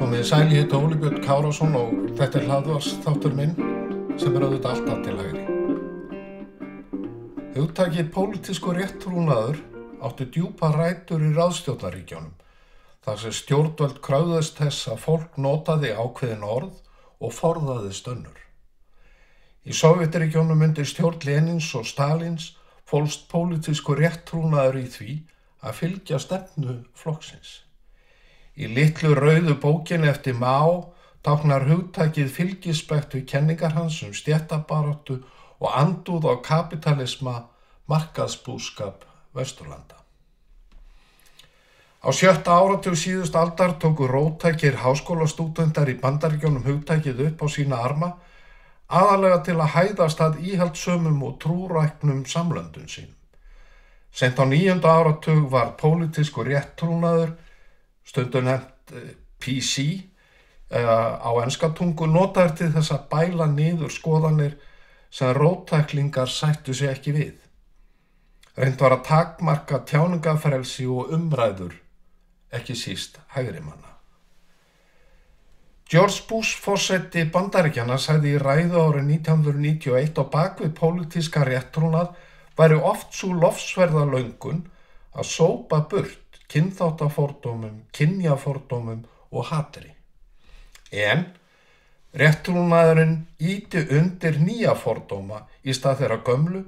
Komið sæl, ég heiti Óli Björn Kárason og þetta hlaðvarpsþáttur minn sem auðvitað alltaf til hægri. Hugtakið pólitískur rétttrúnaður átti djúpar rætur í ráðstjórnarríkjunum, þar sem stjórnvöld kröfðust þess að fólk notaði ákveðin orð og forðaðist önnur. Í Sovétríkjunum undir stjórn Lenins og Stalins fólst pólitískur rétttrúnaður í því að fylgja stefnu flokksins. Í litlu rauðu bókinni eftir Mao táknar hugtakið fylgispekt við kenningar hans stéttabaráttu og andúð á kapítalisma, markaðsbúskap Vesturlanda. Á 7. áratug síðustu aldar tóku róttækir háskólastúdentar í Bandaríkjunum hugtakið upp á sína arma, aðallega til að hæðast að íhaldssömum og trúræknum samlöndum sínum. Seint á 9. áratug var pólitískur rétttrúnaður, stundum nefnt PC á enska tungu, notaður til þess að bæla niður skoðanir sem róttæklingar sættu sig ekki við. Reynt var að takmarka tjáningafrelsi og umræður, ekki síst hægrimanna. George Bush forseti Bandaríkjanna sagði í ræðu árið 1991 á bakvið pólitíska rétttrúnað væri oft sú lofsverða löngun að sópa burt kynþáttafordómum, kynjafordómum og hatri. En rétttrúnaðurinn ýti undir nýja fordóma í stað þeirra gömlu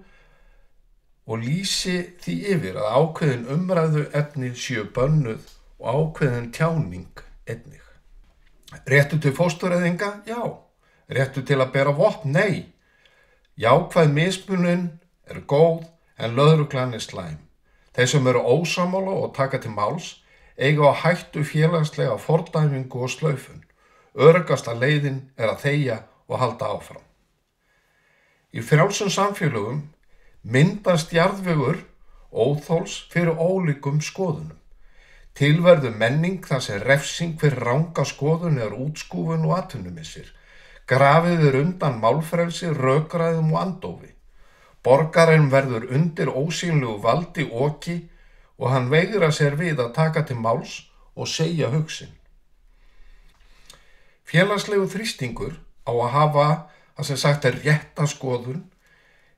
og lýsi því yfir að ákveðin umræðu efni séu bönnuð og ákveðin tjáning einnig. Réttur til fóstureyðinga? Já. Réttur til að bera vopn? Nei. Jákvæð mismunun er góð en lögreglan er slæm. Þeir sem eru ósammála og taka til máls eiga á hættu félagslega fordæmingu og slaufun. Öruggasta leiðin er að þegja og halda áfram. Í frjálsum samfélögum myndast jarðvegur óþols fyrir ólíkum skoðunum. Til verður menning þar sem refsing fyrir ranga skoðun er útskúfun og atvinnumissir. Grafið er undan málfrelsi, rökræðum og andófi. Borgarinn verður undir ósýnlegu valdi oki og hann veigrar sér við að taka til máls og segja hug sinn. Félagslegu þrýstingur á að hafa það sem sagt er rétta skoðun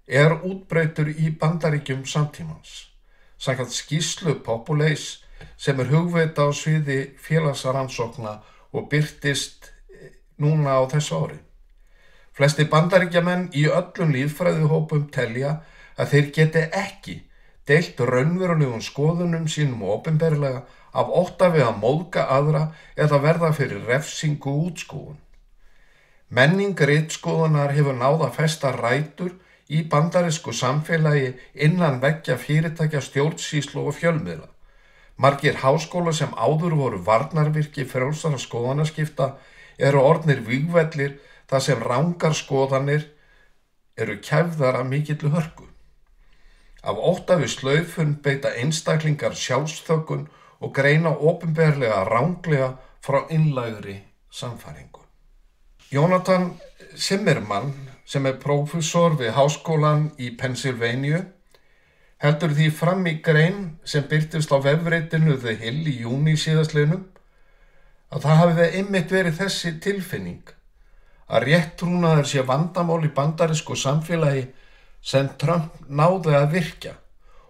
er útbreiddur í Bandaríkjum samtímans. Samkvæmt skýrslu Populace sem er hugvita á sviði félagsrannsókna og birtist núna á þessu ári. Flestir Bandaríkjamenn í öllum lýðfræðihópum telja að þeir geti ekki deilt raunverulegum skoðunum sínum opinberlega af ótta við að móðga aðra eða verða fyrir refsingu og útskúfun. Menning ritskoðunar hefur náð að festa rætur í bandarísku samfélagi innan veggja fyrirtækja, stjórnsýslu og fjölmiðla. Margir háskólar sem áður voru varnarvirki frjálsara skoðanaskipta eru orðnir vígvellir þar sem rangar skoðanir eru kæfðar af mikilli hörku. Af ótta við slaufun beita einstaklingar sjálfsþöggun og greina opinberlega ranglega frá innlægri sannfæringu. Jonathan Zimmerman, sem er prófessor við háskólann í Pennsylvania, heldur því fram í grein sem birtist á vefritinu The Hill í júní síðastliðnum að það hafi einmitt verið þessi tilfinning að rétttrúnaður sé vandamál í bandarísku samfélagi sem Trump náði að virkja.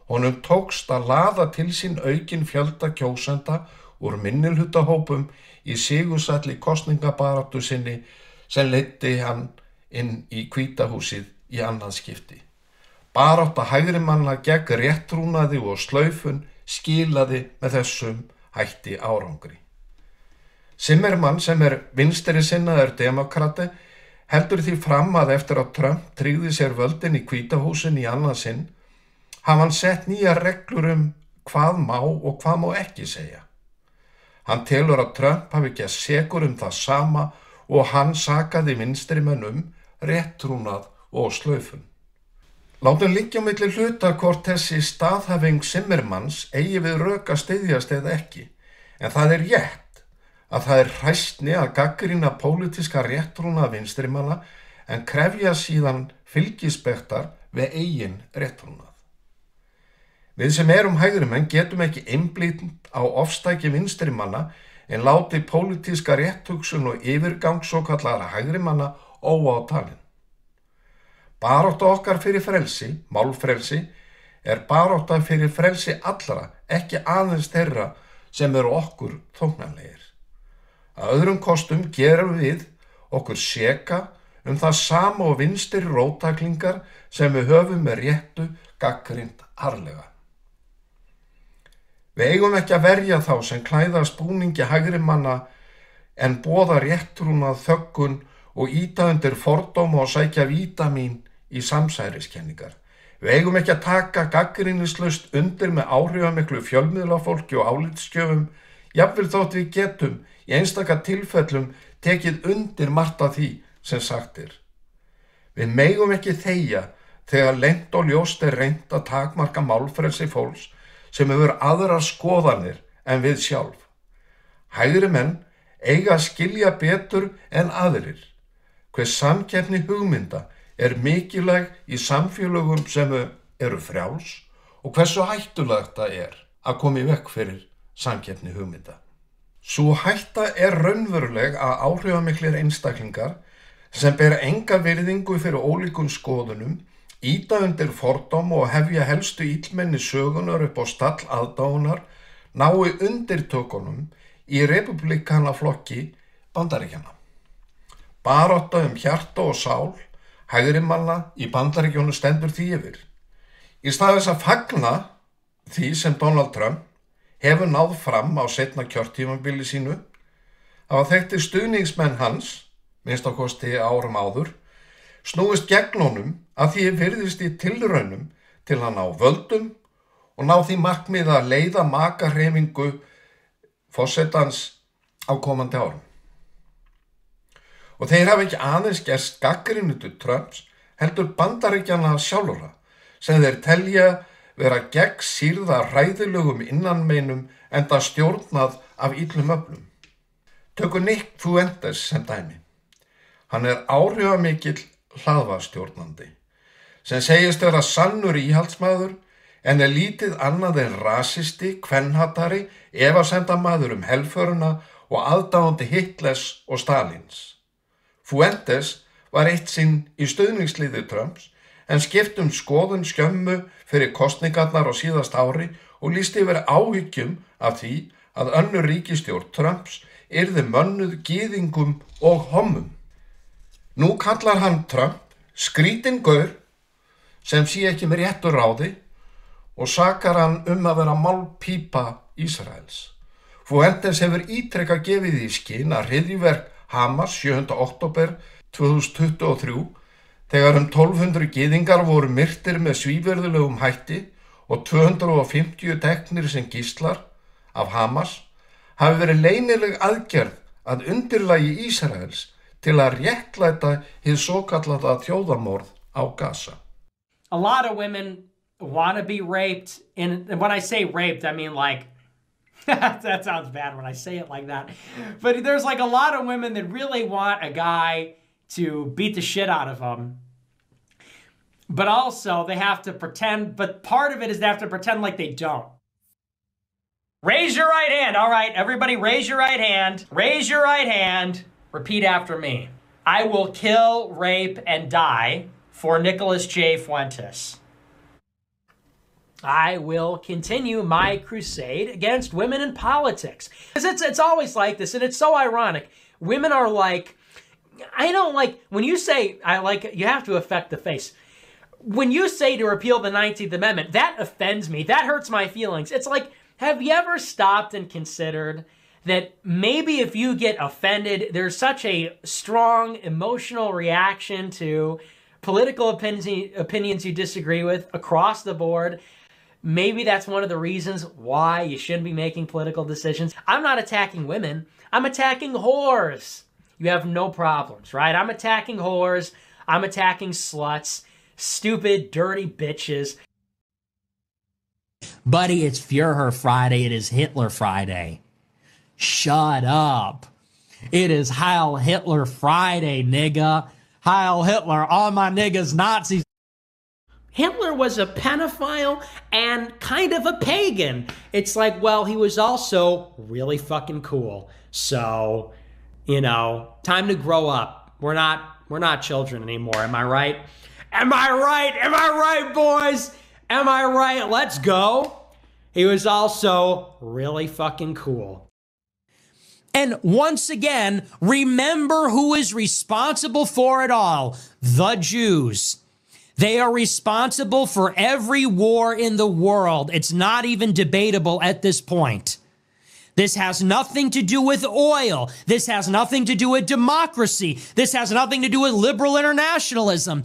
Honum tókst að laða til sín aukinn fjölda kjósenda úr minnihlutahópum í sigursalli kosningabaráttu sinni sem leiddi hann inn í Hvíta húsið í annað skipti. Barátta hægrimanna gegn rétttrúnaði og slaufun skilaði með þessum hætti árangri. Zimmerman, sem er vinstri sinnaður demokrati, heldur því fram að eftir að Trump tryggði sér völdin í Hvíta húsinu í annað sinn, hafa hann sett nýjar reglur hvað má og hvað má ekki segja. Hann telur að Trump hafi ekki sekur það sama og hann sakaði vinstrimenn rétttrúnað og slaufun. Látum liggja á milli hluta hvort þessi staðhæfing Zimmermanns eigi við rök að styðjast eða ekki, en það er rétt að það er hræsni að gagnrýna pólitíska réttrúna vinstrimanna en krefja síðan fylgispektar við eigin réttrúnað. Við sem erum hægrimenn getum ekki einblínt á ofstæki vinstrimanna en láti pólitíska rétthugsun og yfirgang svokallara hægrimanna óátalin. Barátta okkar fyrir frelsi, málfrelsi, er barátta fyrir frelsi allra, ekki aðeins þeirra sem eru okkur þóknanlegir. Að öðrum kostum gerum við okkur seka það sama og vinstri róttæklingar sem við höfum með réttu gagnrýnt harðlega. Við eigum ekki að verja þá sem klæðast búningi hægrimanna en boða réttrúnað þöggun og ýta undir fordóma og sækja vítamín í samsæriskenningar. Við eigum ekki að taka gagnrýnislaust undir með áhrifamiklu fjölmiðlafólki og álitsgjöfum, jafnvel þótt við getum í einstaka tilfellum tekið undir margt af því sem sagt er. Við megum ekki þegja þegar leynt og ljóst er reynt að takmarka málfrelsi fólks sem hefur aðrar skoðanir en við sjálf. Hægri menn eiga að skilja betur en aðrir hver samkeppni hugmynda er mikilvæg í samfélögum sem eru frjáls og hversu hættulegt það er að koma í veg fyrir samkeppni hugmynda. Sú hætta er raunveruleg að áhrifamiklir einstaklingar sem bera enga virðingu fyrir ólíkum skoðunum, ýta undir fordóm og hefja helstu illmenni sögunar upp á stall aðdáunar, nái undirtökunum í republikanaflokki Bandaríkjanna. Barátta hjarta og sál hægrimanna í Bandaríkjunum stendur því yfir. Í stað þess að fagna því sem Donald Trump hefur náð fram á seinna kjörtímabili sínu, hafa þekktir stuðningsmenn hans, minnst á kosti árum áður, snúist gegn honum að því virðist í tilraunum til að ná völdum og ná því markmið að leiða makahreyfingu forsetans á komandi árum. Og þeir hafa ekki aðeins gerst gagnrýnendur Trumps, heldur Bandaríkjanna sjálfra, sem þeir telja vera gegn sýrða hræðilegum innanmeinum enda stjórnað af illum öflum. Tökum Nick Fuentes sem dæmi. Hann er áhrifamikill hlaðvarpsstjórnandi, sem segist vera sannur íhaldsmaður en er lítið annað en rasisti, kvenhatari, efasemdamaður helföruna og aðdáandi Hitlers og Stalins. Fuentes var eitt sinn í stuðningsliði Trumps en skipt skoðun skömmu fyrir kosningarnar á síðasta ári og lýsti yfir áhyggjum af því að önnur ríkisstjórn Trumps yrði mönnuð gyðingum og hommum. Nú kallar hann Trump skrítinn gaur sem sé ekki með réttu ráði og sakar hann að vera málpípa Ísraels. Fuentes hefur ítrekað gefið í skyn að hryðjuverk Hamas 7. október 2023 þegar 1200 gyðingar voru myrtir með svívirðulegum hætti og 250 teknir sem gíslar af Hamas hafi verið leynileg aðgerð að undirlagi Ísraels til að réttlæta hið svokallaða þjóðarmorð á Gaza. A lot of women want to be raped, and when I say raped, I mean like that sounds bad when I say it like that. But there's like a lot of women that really want a guy to beat the shit out of them. But also they have to pretend, but part of it is they have to pretend like they don't. Raise your right hand. All right, everybody raise your right hand. Raise your right hand. Repeat after me. I will kill, rape, and die for Nicholas J. Fuentes. I will continue my crusade against women in politics. It's always like this, and it's so ironic. Women are like, I don't like, when you say, you have to affect the face. When you say to repeal the 19th Amendment, that offends me. That hurts my feelings. It's like, have you ever stopped and considered that maybe if you get offended, there's such a strong emotional reaction to political opinions you disagree with across the board. Maybe that's one of the reasons why you shouldn't be making political decisions. I'm not attacking women. I'm attacking whores. You have no problems, right? I'm attacking whores. I'm attacking sluts. stupid, dirty bitches. Buddy, it's Führer Friday. It is Hitler Friday. Shut up. It is Heil Hitler Friday, nigga. Heil Hitler, all my niggas Nazis. Hitler was a pedophile and kind of a pagan. It's like, well, he was also really fucking cool. So, you know, time to grow up. We're not children anymore. Am I right? Am I right? Am I right, boys? Am I right? Let's go. He was also really fucking cool. And once again, remember who is responsible for it all. The Jews. They are responsible for every war in the world. It's not even debatable at this point. This has nothing to do with oil. This has nothing to do with democracy. This has nothing to do with liberal internationalism.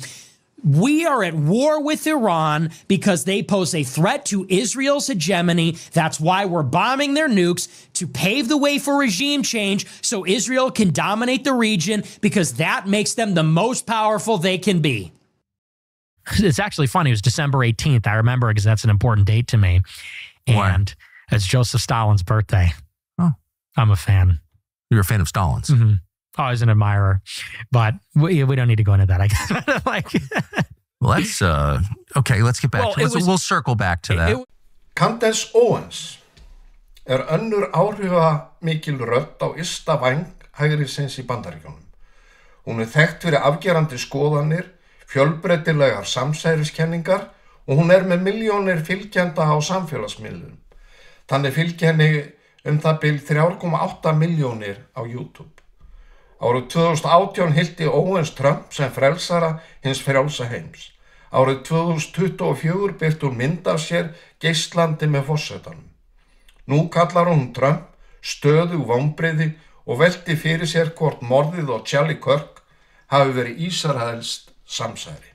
We are at war with Iran because they pose a threat to Israel's hegemony. That's why we're bombing their nukes, to pave the way for regime change so Israel can dominate the region, because that makes them the most powerful they can be. It's actually funny. It was December 18th. I remember because that's an important date to me. And it's Joseph Stalin's birthday. Oh. I'm a fan. You're a fan of Stalin's. Mm-hmm. Always an admirer. But we don't need to go into that, I guess. Like, well, that's, okay, let's get back to it. We'll circle back to that. Candace Owens önnur áhrifamikil rödd á ysta væng hægrisins í Bandaríkjunum. Hún þekkt fyrir afgerandi skoðanir, fjölbreytilegar samsæriskenningar og hún með milljónir fylgjenda á samfélagsmiðlum. Þannig fylgja henni það bil 3,8 milljónir á YouTube. Árið 2018 hylti Owens Trump sem frelsara hins frjálsa heims. Árið 2024 birti hún mynd af sér geislandi með forsetanum. Nú kallar hún Trump stöðug vonbrigði og velti fyrir sér hvort morðið á Charlie Kirk hafi verið Ísraelskt samsæri.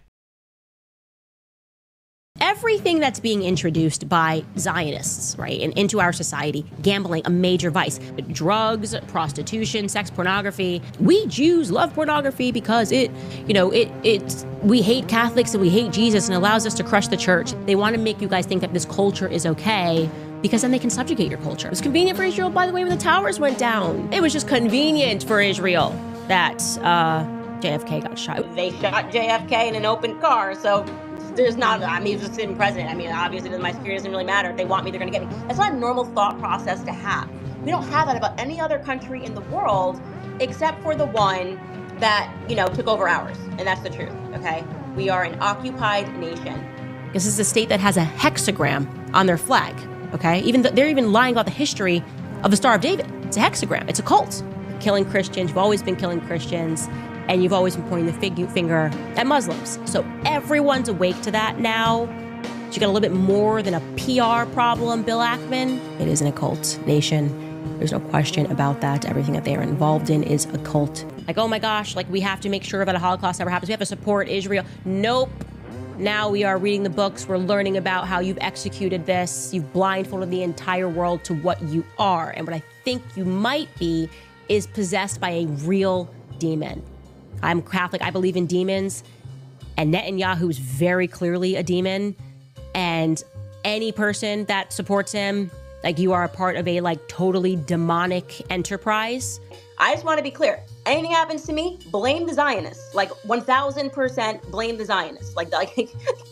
Everything that's being introduced by Zionists, right, and into our society, gambling, a major vice, but drugs, prostitution, sex, pornography. We Jews love pornography because we hate Catholics and we hate Jesus and it allows us to crush the church. They want to make you guys think that this culture is okay because then they can subjugate your culture. It was convenient for Israel, by the way, when the towers went down. It was just convenient for Israel that JFK got shot. They shot JFK in an open car, so there's not, he's a sitting president. Obviously my security doesn't really matter. If they want me, they're gonna get me. That's not a normal thought process to have. We don't have that about any other country in the world, except for the one that, took over ours. And that's the truth, okay? We are an occupied nation. This is a state that has a hexagram on their flag, okay? They're even lying about the history of the Star of David. It's a hexagram, it's a cult. Killing Christians, you've always been killing Christians. And you've always been pointing the finger at Muslims. So everyone's awake to that now. So you got a little bit more than a PR problem, Bill Ackman. It is an occult nation. There's no question about that. Everything that they are involved in is a cult. Like, oh my gosh, we have to make sure that a Holocaust never happens. We have to support Israel. Nope. Now we are reading the books. We're learning about how you've executed this. You've blindfolded the entire world to what you are. And what I think you might be is possessed by a real demon. I'm Catholic, I believe in demons, and Netanyahu is very clearly a demon, and any person that supports him, you are a part of a totally demonic enterprise. I just want to be clear. Anything happens to me, blame the Zionists. 1000% blame the Zionists.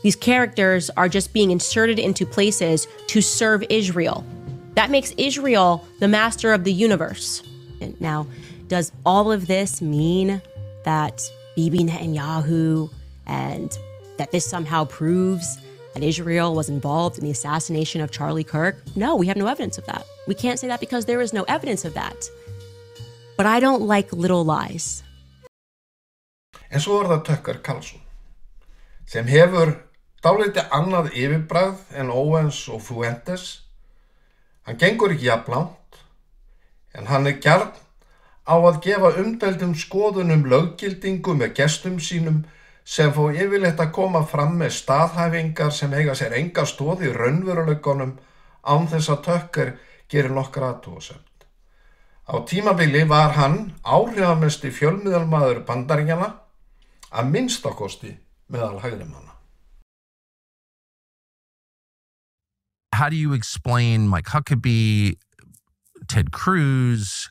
These characters are just being inserted into places to serve Israel. That makes Israel the master of the universe. And now, does all of this mean that Bibi Netanyahu and that this somehow proves that Israel was involved in the assassination of Charlie Kirk? No, we have no evidence of that. We can't say that because there is no evidence of that. But I don't like little lies. En svo það Tucker Carlson, sem hefur dálítið annað yfirbragð en Owens og Fuentes. Hann gengur ekki jafn langt, en hann gjarn á að gefa umdeildum skoðunum löggildingu með gestum sínum sem fá yfirleitt að koma fram með staðhæfingar sem eiga sér enga stoð í raunveruleikanum án þess að Tucker gerir nokkra athugasemd. Á tímabili var hann áhrifamesti fjölmiðlamaður Bandaríkjanna, að minnsta kosti meðal hægrimanna. how do you explain Mike Huckabee, Ted Cruz,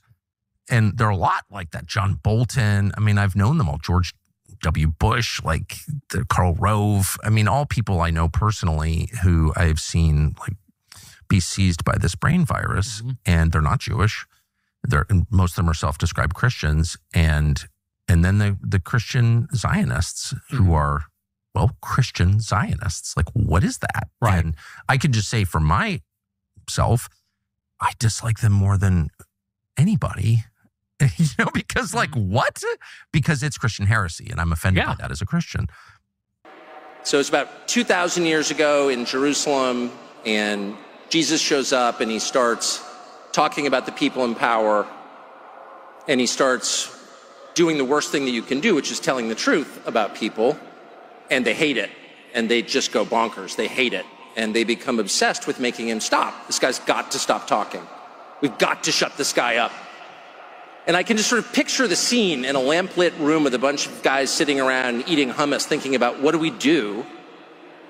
and there are a lot like that, John Bolton. I mean, I've known them all, George W. Bush, like Karl Rove. I mean, all people I know personally who I've seen like be seized by this brain virus, and they're not Jewish. Most of them are self-described Christians, and then the Christian Zionists who are, well, Christian Zionists. Like, what is that? Right. And I can just say for myself, I dislike them more than anybody, because like, what? Because it's Christian heresy, and I'm offended by that as a Christian. So it's about 2,000 years ago in Jerusalem, and Jesus shows up and he starts talking about the people in power, and he starts doing the worst thing that you can do, which is telling the truth about people, and they hate it, and they just go bonkers. They hate it, and they become obsessed with making him stop. This guy's got to stop talking. We've got to shut this guy up. And I can just sort of picture the scene in a lamplit room with a bunch of guys sitting around eating hummus, thinking about what do we do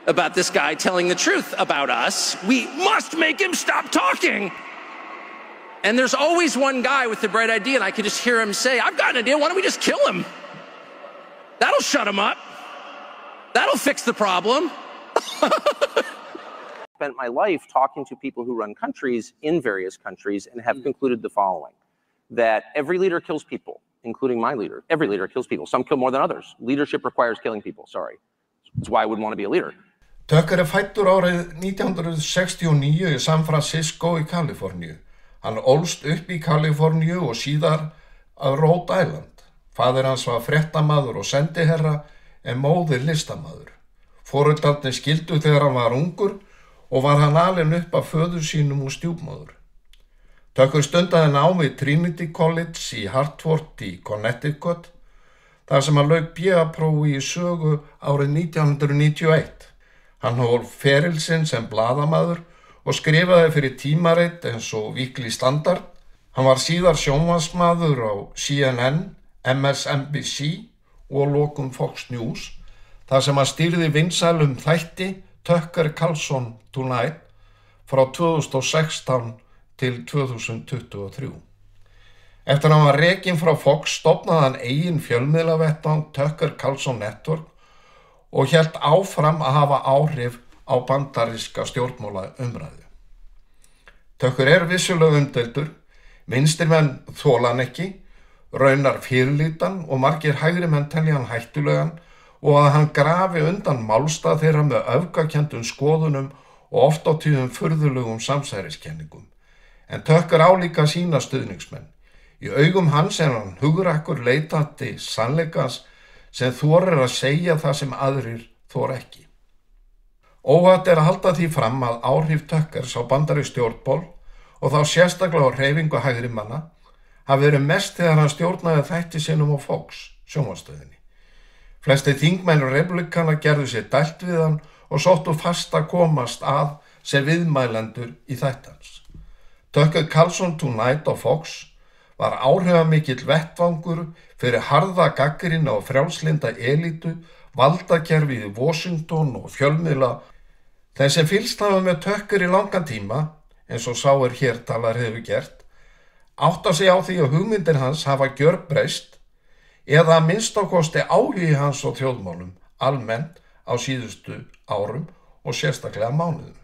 about this guy telling the truth about us? We must make him stop talking. And there's always one guy with the bright idea, and I can just hear him say, I've got an idea, why don't we just kill him? That'll shut him up. That'll fix the problem. Spent my life talking to people who run countries in various countries and have concluded the following, that every leader kills people, including my leader. Every leader kills people. Some kill more than others. Leadership requires killing people, sorry. That's why I wouldn't want to be a leader. Tucker fæddur árið 1969 í San Francisco í Kaliforníu. Hann ólst upp í Kaliforníu og síðar að Rhode Island. Faðir hans var fréttamaður og sendiherra en móðir listamaður. Foreldrarnir skildu þegar hann var ungur og var hann alinn upp af föður sínum og stjúpmóður. Tucker stundaði nám við Trinity College í Hartford í Connecticut, þar sem hann lauk BA-prófi í sögu árið 1991. Hann hóf feril sinn sem blaðamaður og skrifaði fyrir tímarit eins og Weekly Standard. Hann var síðar sjónvarpsmaður á CNN, MSNBC og lokum Fox News, þar sem hann stýrði vinsælum þætti Tucker Carlson Tonight frá 2016 til 2023. Eftir að hann var rekinn frá Fox stofnaði hann eigin fjölmiðlavettvang Tucker Carlson Network og hélt áfram að hafa áhrif á bandaríska stjórnmálaumræðu. Tucker vissulega umdeildur, vinstrimenn þola hann ekki, raunar fyrirlítan og margir hægrimenn telja hann hættulegan og að hann grafi undan málstað þeirra með öfgakenndum skoðunum og oft á tíðum furðulegum samsæriskenningum. En Tucker á líka sína stuðningsmenn. Í augum hans hann hugrakkur leitandi sannleikans sem þorir að segja það sem aðrir þor ekki. Óhætt að halda því fram að áhrif Tuckers á bandarísk stjórnmál og þá sérstaklega á hreyfingu hægrimanna hafi verið mest þegar hann stjórnaði þætti sínum á Fox, sjónvarpsstöðinni. Flesti þingmenn republikana gerðu sér dælt við hann og sóttu fast að komast að sem viðmælendur í þættans. Tucker Carlson Tonight á Fox var áhrifamikill vettvangur fyrir harða gagnrýni á frjálslynda elítu, valdakerfið í Washington og fjölmiðla. Þeir sem fylgst hafa með Tucker í langan tíma, eins og sá hér talar hefur gert, átta sig á því að hugmyndir hans hafa gjörbreyst eða að minnsta kosti áhugi hans á þjóðmálum almennt á síðustu árum og sérstaklega mánuðum.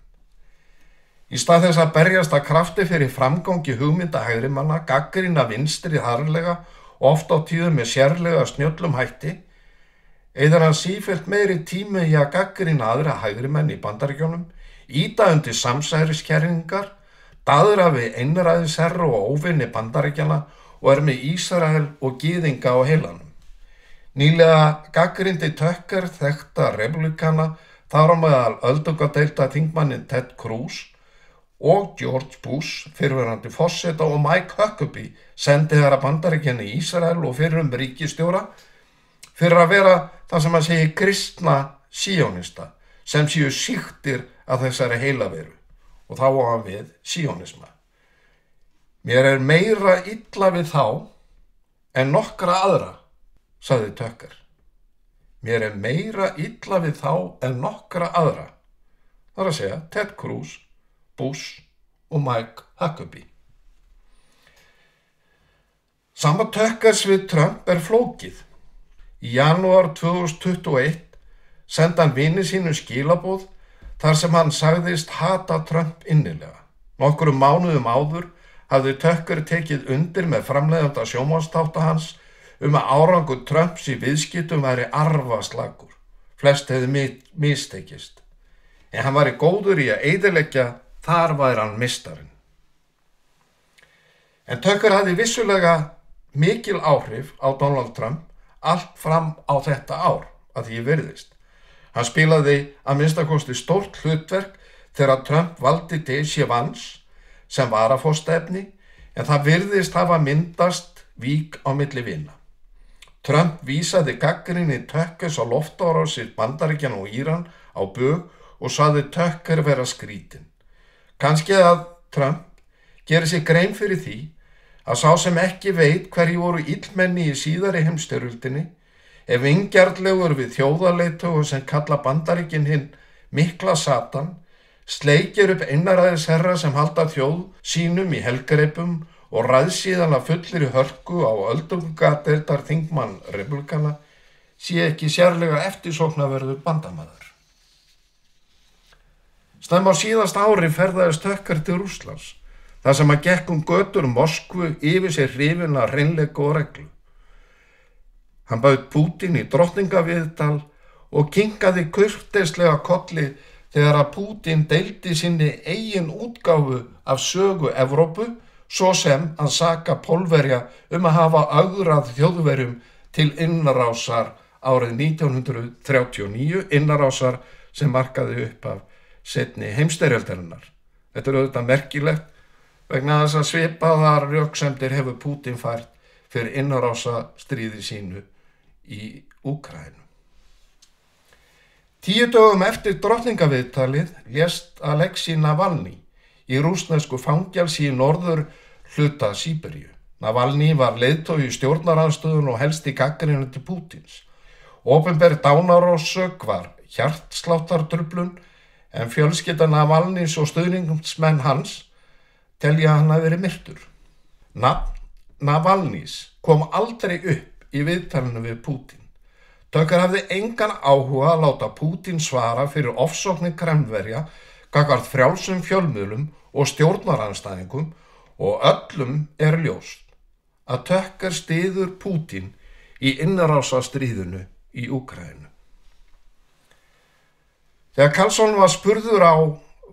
Í stað þess að berjast að krafti fyrir framgangi hugmynda hægrimanna, gagnrýna vinstri harðlega og oft á tíðum með sérlega snjöllum hætti, eyðir hann sífellt meiri tími í að gagnrýna aðra hægrimenn í Bandaríkjunum, ýta undir samsæriskerringar, daðra við einræðisherra og óvinni Bandaríkjanna og með Ísrael og gyðinga á heilanum. Nýlega gagnrýndi Tucker þekkta republikana þar á meðal öldungadeilda þingmanninn Ted Cruz og George Bush, fyrrverandi forseta, og Mike Huckabee, sendiherra Bandaríkjanna í Ísrael og fyrrum ríkisstjóra, fyrir að vera það sem að segja kristna síónista sem séu sýktir af þessari heilaveru og þá á hann við síónisma. Mér meira illa við þá en nokkra aðra, sagði Tucker. Mér meira illa við þá en nokkra aðra. Það að segja Ted Cruz, Bush og Mike Huckabee. Samband Tuckers við Trump flókið. Í janúar 2021 sendi hann vini sínu skilaboð þar sem hann sagðist hata Trump innilega. Nokkrum mánuðum áður hafði Tucker tekið undir með framleiðanda sjónvarpsþátta hans að árangur Trumps í viðskiptum væri arfaslakur. Flest hefði mistekist. En hann væri góður í að eyðileggja, þar væri hann meistarinn. En Tucker hafði vissulega mikil áhrif á Donald Trump allt fram á þetta ár, að því virðist. Hann spilaði að minnstakosti stórt hlutverk þegar Trump valdi J.C. Vance sem varaforstefni, en það virðist hafa myndast vík á milli vina. Trump vísaði gagnrýni Tuckers á loftárásir Bandaríkjanna og Íran á bug og sagði Tucker vera skrítinn. Kannski að Trump gerir sér grein fyrir því að sá sem ekki veit hverju voru illmenni í síðari heimsstyrjöldinni, ef vingjarnlegur við þjóðarleiðtoga sem kalla Bandaríkin hinn mikla Satan, sleikir upp einræðisherra sem halda þjóð sínum í helgreipum og ræðsíðan að fullir í hörku á öldungadeildar þingmann republikana, sé ekki sérlega eftirsóknarverður bandamaður. Snemma á síðasta ári ferðaðist Tucker til Rússlands, þar sem hann gekk götur Moskvu yfir sér hrifin af hreinleika og reglu. Hann bauð Pútín í drottningaviðtal og kinkaði kurteislega kolli þegar að Pútín deildi sinni eigin útgáfu af sögu Evrópu, svo sem að saka Pólverja að hafa ögrað Þjóðverjum til innrásar árið 1939, innrásar sem markaði upp af seinni heimsstyrjaldarinnar. Þetta auðvitað merkilegt vegna þess að svipaðar röksemdir hefur Pútín fært fyrir innrásastríði sínu í Úkraínu. 10 dögum eftir drottningaviðtalið lést Alexei Navalny í rússnesku fangelsi í norður hluta Síberíu. Navalny var leiðtogi stjórnarandstöðun og helsti gagnrýni til Pútíns. Opinber dánarorsök var hjartsláttartruflun, en fjölskylda Navalnys og stuðningsmenn hans telja hann að verið myrtur. Nafn Navalnys kom aldrei upp í viðtalinu við Pútín. Tucker hafði engan áhuga að láta Pútín svara fyrir ofsóknir Kremlverja gagnvart frjálsum fjölmiðlum og stjórnaranstæðingum, og öllum ljóst að Tucker styður Pútín í innrásastríðinu í Úkraínu. Þegar Carlson var spurður á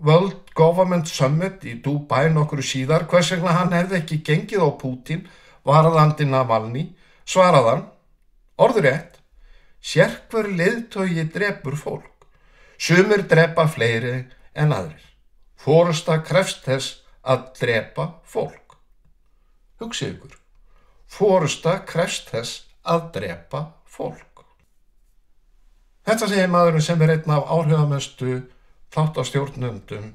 World Government Summit í Dubai nokkru síðar hvers vegna hann hefði ekki gengið á Pútín varðandi Navalny, svaraði hann, orðrétt, sérhver leiðtogi drepur fólk. Sumir drepa fleiri en aðrir. Forysta krefst þess að drepa fólk. Hugsið ykkur. Forysta krefst þess að drepa fólk. Þetta segir maðurinn sem einn af áhrifamestu þáttastjórnendum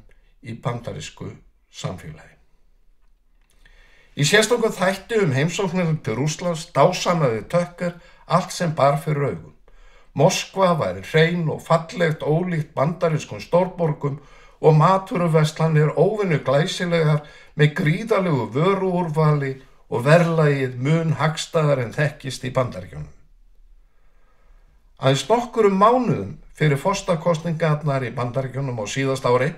í bandarísku samfélagi. Í sérstökum þætti heimsóknir til Rússlands dásamaði Tucker allt sem bar fyrir augum. Moskva væri hrein og fallegt ólíkt bandarískum stórborgum og matvöruverslanir óvenju glæsilegar með gríðarlegu vöruúrvali og verðlagið mun hagstæðar en þekkist í Bandaríkjunum. Aðeins nokkrum mánuðum fyrir forsetakosningarnar í Bandaríkjunum á síðasta ári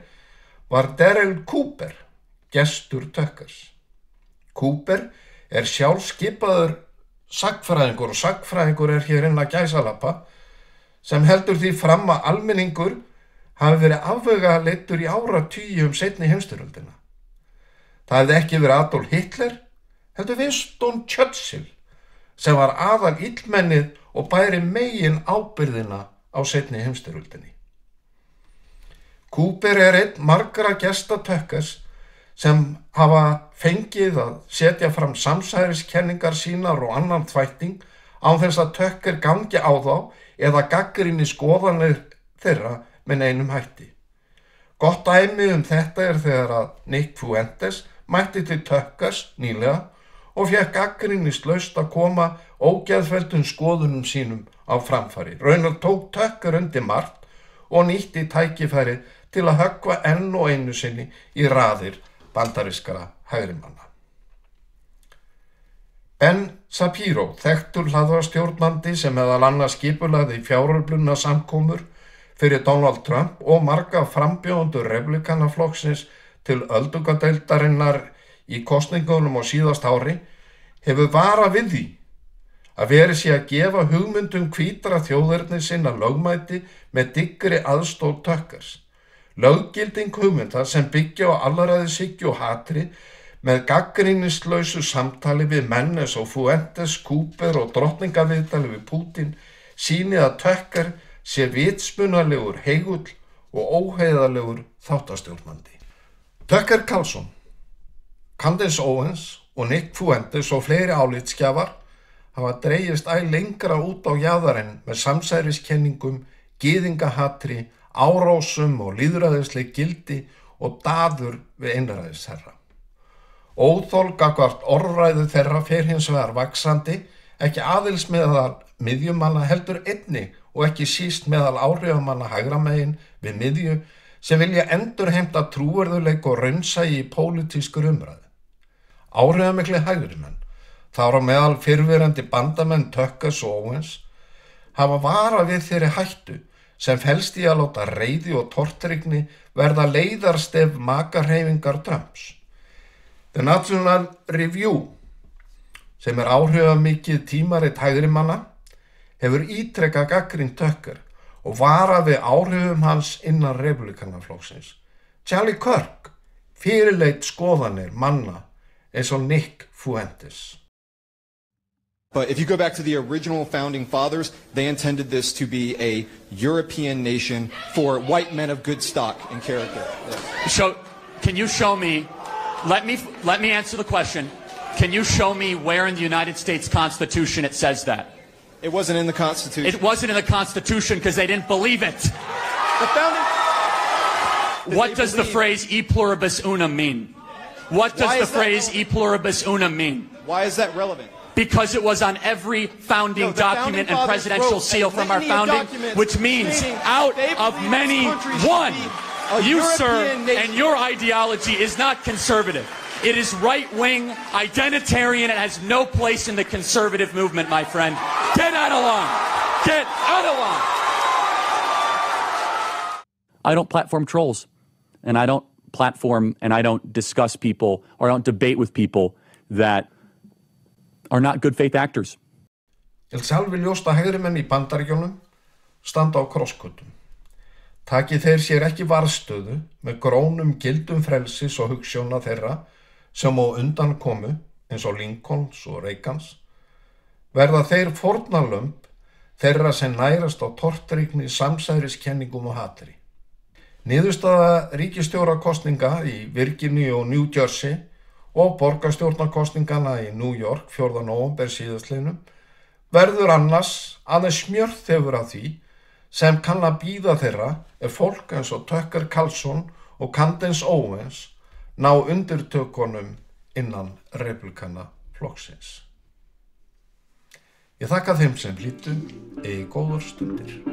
var Daryl Cooper gestur Tuckers. Cooper sjálfskipaður sagnfræðingur og sagnfræðingur hér innan gæsalappa sem heldur því fram að almenningur hafi verið afvegaleidddur í áratugi seinni heimsstyrjöldina. Það hefði ekki verið Adolf Hitler, heldur Winston Churchill sem var aðal illmennið og bæri megin ábyrgðina á seinni heimsstyrjöldinni. Cooper einn margra gesta Tuckers sem hafa fengið að setja fram samsæriskenningar sínar og annan þvætting án þess að Tucker gangi á þá eða gagnrýni skoðanir þeirra með neinum hætti. Gott dæmi þetta þegar að Nick Fuentes mætti til Tuckers nýlega og fékk gagnrýnislaust að koma ógeðfelldum skoðunum sínum á framfæri. Raunar tók Tucker undir margt og nýtti tækifæri til að höggva enn og einu sinni í raðir bandarískra hægrimanna. Ben Shapiro, þekktur hlaðvarpsstjórnandi sem meðal annars skipulagði fjáröflunna samkomur fyrir Donald Trump og marga frambjóðendur republikanaflokksins til öldungadeildarinnar í kosningunum á síðast ári, hefur varað við því að verið sé að gefa hugmyndum hvítra þjóðerni sinna lögmæti með dyggri aðstoð Tuckers. Löggilding hugmynda sem byggja á alræðishyggju og hatri með gagnrýnislausu samtali við menn eins og Fuentes, Cooper og drottningaviðtali við Putin sýni að Tucker sé vitsmunalegur heigull og óheiðarlegur þáttastjórnandi. Tucker Carlson, Candace Owens og Nick Fuentes og fleiri álitsgjafar hafa dregist æ lengra út á jaðarinn með samsæriskenningum, gyðingahatri, árásum og lýðræðisleg gildi og daður við einræðisherra. Óþol gagnvart orðræðu þeirra fer hins vegar vaxandi, ekki aðeins meðal miðjumanna heldur einnig og ekki síst meðal áhrifamanna hægra megin við miðju sem vilja endurheimta trúverðuleik og raunsæi í pólitískur umræðu. Áhrifamikli hægrimenn, þar á meðal fyrrverandi bandamenn Tuckers og Owens, hafa varað við þeirri hættu sem felst í að láta reiði og tortryggni verða leiðarstef makarhreyfingar Trumps. The National Review, sem áhrifamikið tímarit hægrimanna, hefur ítrekað gagnrýnt Tucker og varað við áhrifum hans innan republikanaflokksins. Charlie Kirk fyrirleit skoðanir manna eins og Nick Fuentes. But if you go back to the original founding fathers, they intended this to be a European nation for white men of good stock and character. Yes. So, can you show me, let me answer the question. Can you show me where in the United States Constitution it says that? It wasn't in the Constitution. It wasn't in the Constitution because they didn't believe it. The founding... What does the phrase e pluribus unum mean? What does the phrase e pluribus unum mean? Why is that relevant? Because it was on every founding document and presidential seal from our founding, which means out of many, one. You, sir, and your ideology is not conservative. It is right-wing, identitarian, and has no place in the conservative movement, my friend. Get out of line. Get out of line. I don't platform trolls, and I don't platform and I don't discuss people or I don't debate with people that are not good faith actors. Sjálfur ljóst að hægrimenn í Bandaríkjunum standa á krossgötum. Taki þeir sér ekki varðstöðu með grónum gildum frelsis og hugsjóna þeirra sem á undan komu, eins og Lincolns og Reagans, verða þeir fórnarlömb þeirra sem nærast á tortryggni, samsæriskenningum og hatri. Niðurstaða ríkisstjórakosninga í Virginia og New Jersey og borgarstjórnarkosningana í New York 4. nóvember síðastliðnum verður annars aðeins smjörþefur af því sem kann að bíða þeirra ef fólk eins og Tucker Carlson og Candace Owens ná undirtökunum innan republikanaflokksins. Ég þakka þeim sem hlýddu, eigi góðar stundir.